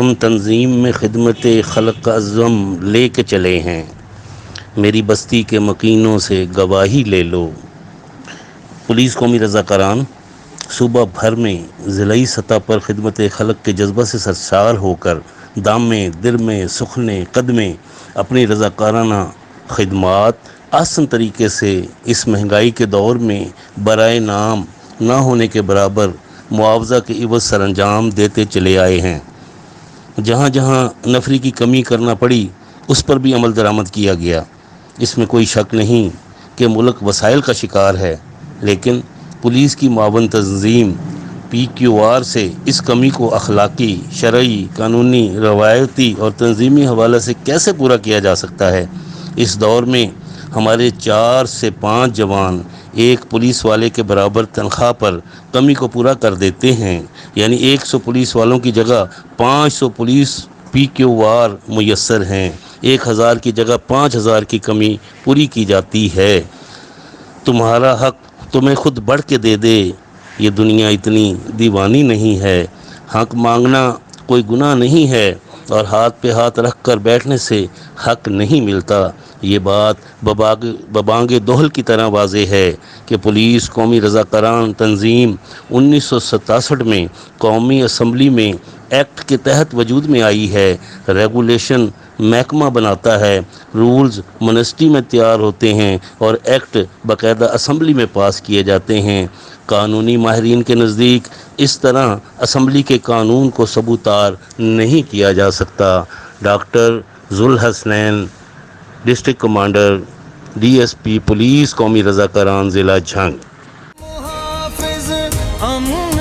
ہم تنظیم میں خدمت خلق کا عزم لے کے چلے ہیں، میری بستی کے مکینوں سے گواہی لے لو۔ پولیس قومی رضاکاران صوبہ بھر میں ضلعی سطح پر خدمت خلق کے جذبہ سے سرشار ہو کر دامے درمے سخنے قدمے اپنی رضاکارانہ خدمات آسن طریقے سے اس مہنگائی کے دور میں برائے نام نہ ہونے کے برابر معاوضہ کے عوض سر انجام دیتے چلے آئے ہیں۔ جہاں جہاں نفری کی کمی کرنا پڑی اس پر بھی عمل درآمد کیا گیا۔ اس میں کوئی شک نہیں کہ ملک وسائل کا شکار ہے، لیکن پولیس کی معاون تنظیم PQR سے اس کمی کو اخلاقی، شرعی، قانونی، روایتی اور تنظیمی حوالے سے کیسے پورا کیا جا سکتا ہے؟ اس دور میں ہمارے 4 سے 5 جوان ایک پولیس والے کے برابر تنخواہ پر کمی کو پورا کر دیتے ہیں، یعنی 100 پولیس والوں کی جگہ 500 پولیس PQR میسر ہیں، 1000 کی جگہ 5000 کی کمی پوری کی جاتی ہے۔ تمہارا حق تمہیں خود بڑھ کے دے دے، یہ دنیا اتنی دیوانی نہیں ہے۔ حق مانگنا کوئی گناہ نہیں ہے اور ہاتھ پہ ہاتھ رکھ کر بیٹھنے سے حق نہیں ملتا۔ یہ بات ببانگ دہل کی طرح واضح ہے کہ پولیس قومی رضاکاران تنظیم 1967 میں قومی اسمبلی میں ایکٹ کے تحت وجود میں آئی ہے۔ ریگولیشن محکمہ بناتا ہے، رولز منسٹری میں تیار ہوتے ہیں اور ایکٹ باقاعدہ اسمبلی میں پاس کیے جاتے ہیں۔ قانونی ماہرین کے نزدیک اس طرح اسمبلی کے قانون کو ثبوتار نہیں کیا جا سکتا۔ Doctor Zulhasnain, district commander DSP police قومی رضاکاران ضلع جھنگ۔ محافظ امن